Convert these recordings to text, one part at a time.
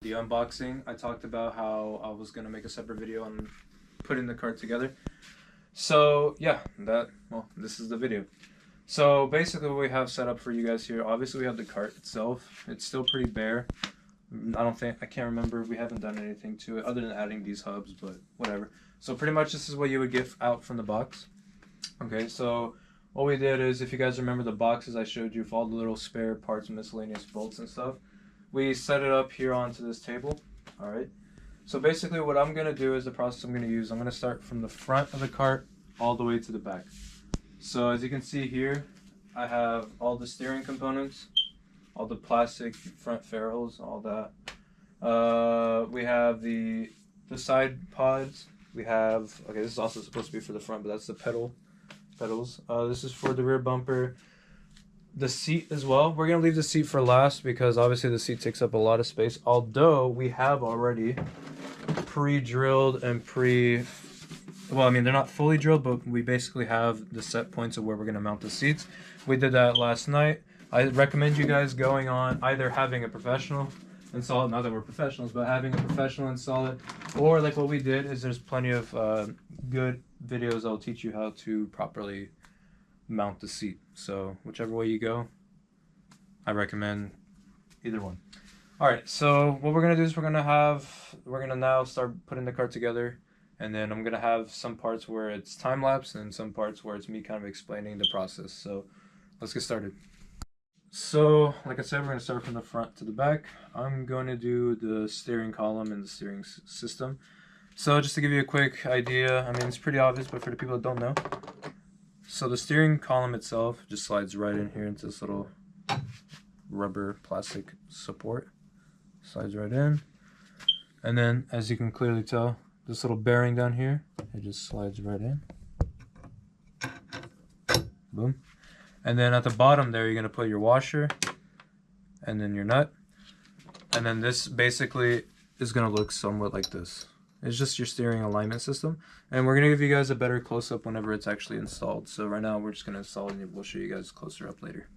the unboxing. I talked about how I was gonna make a separate video on putting the cart together. So yeah, this is the video. So basically what we have set up for you guys here, obviously we have the cart itself. It's still pretty bare. I can't remember, we haven't done anything to it other than adding these hubs, but whatever. So pretty much this is what you would get out from the box. Okay, so what we did is, if you guys remember the boxes I showed you for all the little spare parts, miscellaneous bolts and stuff, we set it up here onto this table. All right, so basically what I'm gonna do is the process I'm gonna use. I'm gonna start from the front of the cart all the way to the back. So as you can see here, I have all the steering components, all the plastic front ferrules, all that. We have the side pods. We have, okay, this is also supposed to be for the front, but that's the pedals. This is for the rear bumper. The seat as well. We're gonna leave the seat for last because obviously the seat takes up a lot of space. Although we have already pre-drilled and well, I mean, they're not fully drilled, but we basically have the set points of where we're gonna mount the seats. We did that last night. I recommend you guys going on either having a professional install it, not that we're professionals, but having a professional install it, or like what we did is there's plenty of good videos that'll teach you how to properly mount the seat. So whichever way you go, I recommend either one. All right, so what we're gonna do is we're gonna now start putting the cart together, and then I'm gonna have some parts where it's time lapse and some parts where it's me kind of explaining the process. So let's get started. So like I said, we're gonna start from the front to the back. I'm going to do the steering column and the steering system. So just to give you a quick idea, I mean, it's pretty obvious, but for the people that don't know, so the steering column itself just slides right in here into this little rubber plastic support. Slides right in. And then, as you can clearly tell, this little bearing down here, it just slides right in. Boom. And then at the bottom there, you're going to put your washer and then your nut. And then this basically is going to look somewhat like this. It's just your steering alignment system. And we're going to give you guys a better close-up whenever it's actually installed. So right now we're just going to install it and we'll show you guys closer up later.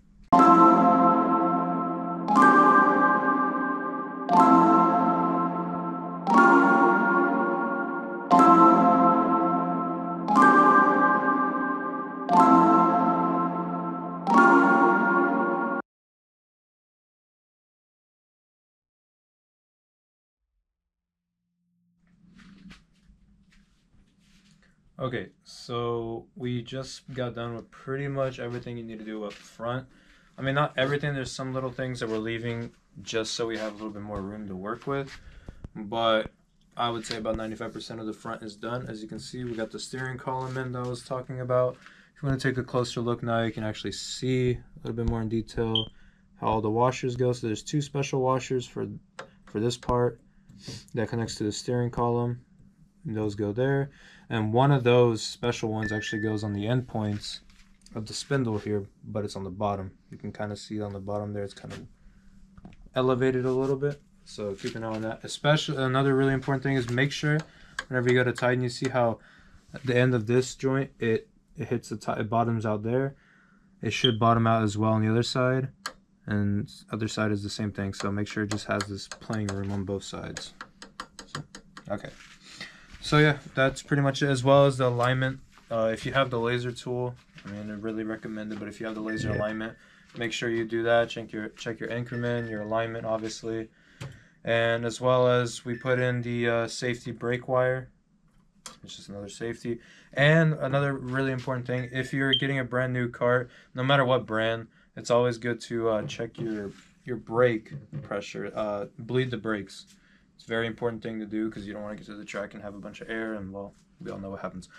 Okay, so we just got done with pretty much everything you need to do up front. I mean, not everything. There's some little things that we're leaving just so we have a little bit more room to work with. But I would say about 95% of the front is done. As you can see, we got the steering column in that I was talking about. If you want to take a closer look now, you can actually see a little bit more in detail how all the washers go. So there's two special washers for this part that connects to the steering column. And those go there. And one of those special ones actually goes on the end points of the spindle here, but it's on the bottom. You can kind of see on the bottom there, it's kind of elevated a little bit. So keep an eye on that. Especially, another really important thing is make sure whenever you go to tighten, you see how at the end of this joint, it hits the it bottoms out there. It should bottom out as well on the other side. And other side is the same thing. So make sure it just has this playing room on both sides. So, okay. So yeah, that's pretty much it, as well as the alignment. If you have the laser tool, I mean, I really recommend it, but if you have the laser alignment, make sure you do that. Check your increment, your alignment, obviously. And as well as we put in the safety brake wire. It's just another safety. And another really important thing, if you're getting a brand new cart, no matter what brand, it's always good to check your brake pressure, bleed the brakes. It's a very important thing to do because you don't want to get to the track and have a bunch of air, and well, we all know what happens.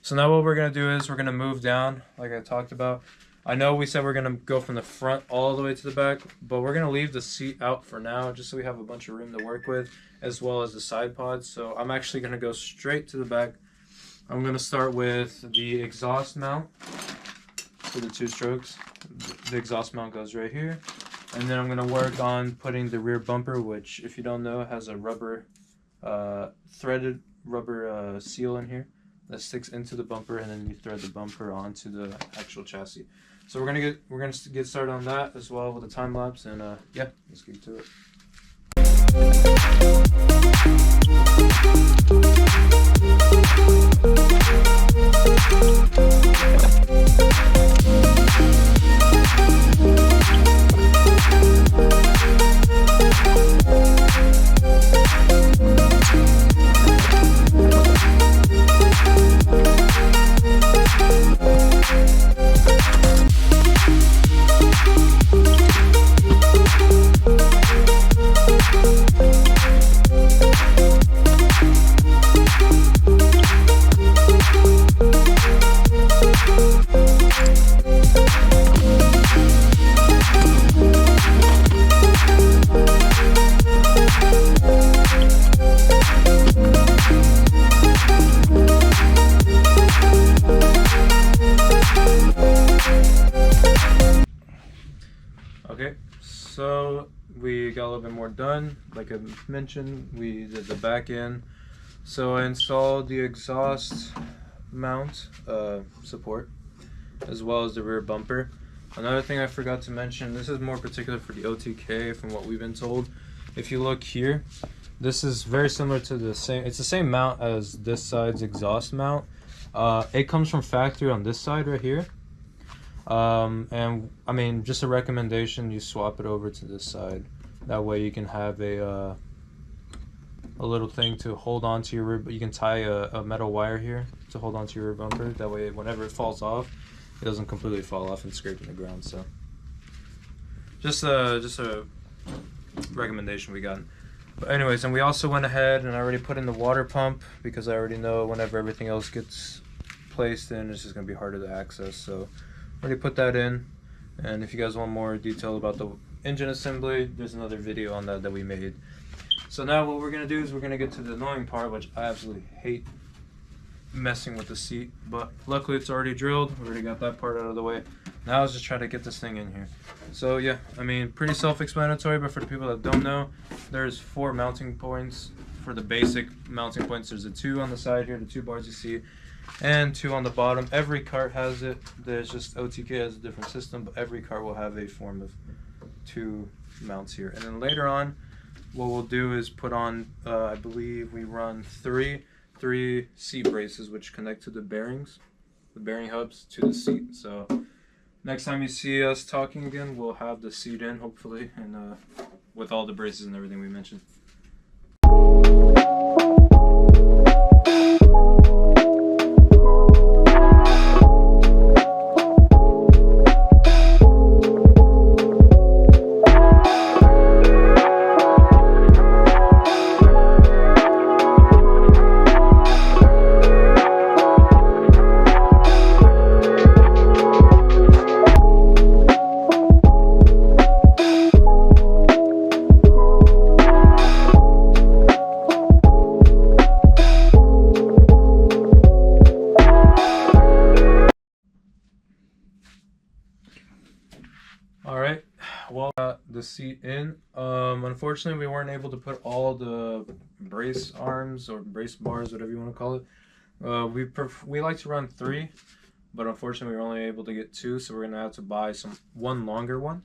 So now what we're going to do is we're going to move down like I talked about. I know we said we're going to go from the front all the way to the back, but we're going to leave the seat out for now just so we have a bunch of room to work with, as well as the side pods. So I'm actually going to go straight to the back. I'm going to start with the exhaust mount for the two strokes. The exhaust mount goes right here. And then I'm going to work on putting the rear bumper, which, if you don't know, has a rubber, threaded rubber seal in here that sticks into the bumper, and then you thread the bumper onto the actual chassis. So we're gonna get started on that as well with a time lapse, and yeah, let's get to it. done. Like I mentioned, we did the back end. So I installed the exhaust mount support as well as the rear bumper. Another thing I forgot to mention, this is more particular for the OTK from what we've been told. If you look here, this is very similar to it's the same mount as this side's exhaust mount. It comes from factory on this side right here. And I mean, just a recommendation, you swap it over to this side. That way you can have a little thing to hold on to your rear, you can tie a metal wire here to hold on to your rear bumper. That way whenever it falls off, it doesn't completely fall off and scrape in the ground. So just a recommendation we got. But anyways, and we also went ahead and I already put in the water pump because I already know whenever everything else gets placed in, it's just going to be harder to access. So already put that in. And if you guys want more detail about the engine assembly, there's another video on that we made. So now what we're going to do is we're going to get to the annoying part, which I absolutely hate messing with the seat. But luckily it's already drilled. We already got that part out of the way. Now let's just try to get this thing in here. So yeah, I mean, pretty self-explanatory, but for the people that don't know, there's 4 mounting points. For the basic mounting points, there's the 2 on the side here, the 2 bars you see, and 2 on the bottom. Every cart has it. There's just OTK has a different system, but every cart will have a form of 2 mounts here. And then later on, what we'll do is put on, I believe we run three seat braces, which connect to the bearings, the bearing hubs to the seat. So next time you see us talking again, we'll have the seat in, hopefully, and with all the braces and everything we mentioned. Alright, well, got the seat in. Unfortunately, we weren't able to put all the brace arms or brace bars, whatever you want to call it. We like to run 3, but unfortunately, we were only able to get 2, so we're going to have to buy one longer one.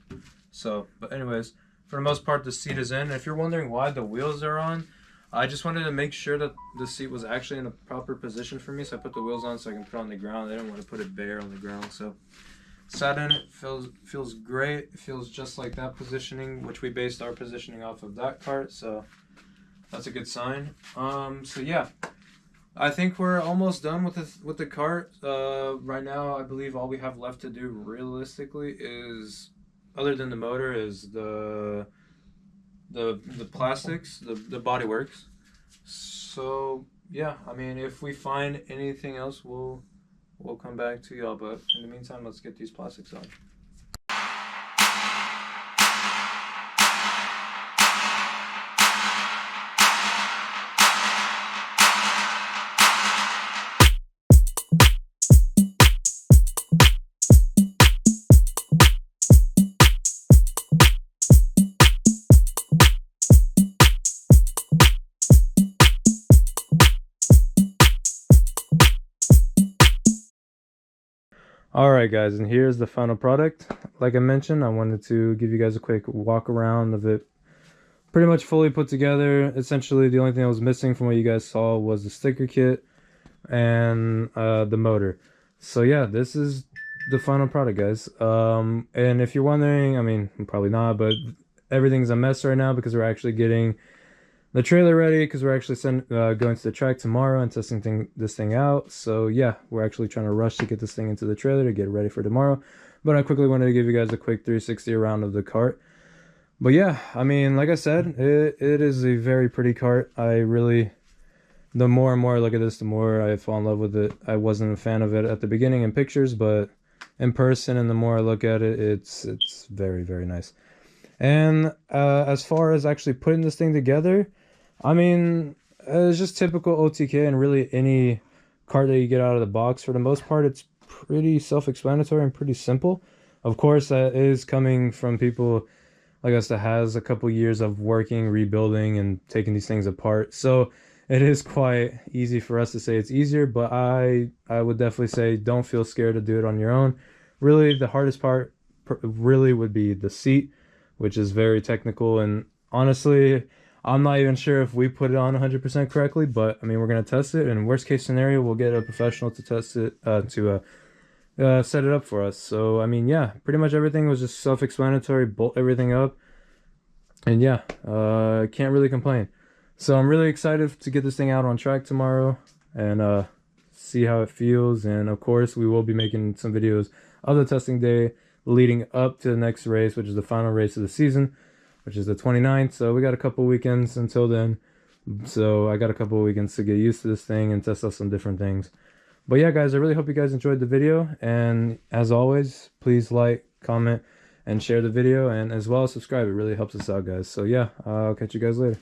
So, but anyways, for the most part, the seat is in. And if you're wondering why the wheels are on, I just wanted to make sure that the seat was actually in a proper position for me, so I put the wheels on so I can put it on the ground. I didn't want to put it bare on the ground, so sat in it, feels great. It feels just like that positioning, which we based our positioning off of that cart, so that's a good sign. So yeah, I think we're almost done with the cart. Right now, I believe all we have left to do realistically is, other than the motor, is the plastics, the bodyworks. So yeah, I mean, if we find anything else, we'll come back to y'all, but in the meantime, let's get these plastics on. Alright guys, and here's the final product. Like I mentioned, I wanted to give you guys a quick walk around of it. Pretty much fully put together. Essentially, the only thing that was missing from what you guys saw was the sticker kit and the motor. So yeah, this is the final product, guys. And if you're wondering, I mean, probably not, but everything's a mess right now because we're actually getting the trailer ready, because we're actually going to the track tomorrow and testing this thing out. So yeah, we're actually trying to rush to get this thing into the trailer to get ready for tomorrow. But I quickly wanted to give you guys a quick 360 around of the cart. But yeah, I mean, like I said, it is a very pretty cart. The more and more I look at this, the more I fall in love with it. I wasn't a fan of it at the beginning in pictures, but in person, and the more I look at it, it's very, very nice. And as far as actually putting this thing together, I mean, it's just typical OTK, and really any cart that you get out of the box. For the most part, it's pretty self-explanatory and pretty simple. Of course, that is coming from people like I said, has a couple years of working, rebuilding, and taking these things apart. So it is quite easy for us to say it's easier, but I would definitely say don't feel scared to do it on your own. Really, the hardest part really would be the seat, which is very technical, and honestly, I'm not even sure if we put it on 100% correctly, but I mean, we're gonna test it, and worst case scenario, we'll get a professional to test it, to set it up for us. So I mean, yeah, pretty much everything was just self-explanatory. Bolt everything up, and yeah, can't really complain. So I'm really excited to get this thing out on track tomorrow and see how it feels. And of course, we will be making some videos of the testing day leading up to the next race, which is the final race of the season, which is the 29th. So we got a couple weekends until then. So I got a couple of weekends to get used to this thing and test out some different things. But yeah, guys, I really hope you guys enjoyed the video. And as always, please like, comment, and share the video. And as well as subscribe. It really helps us out, guys. So yeah, I'll catch you guys later.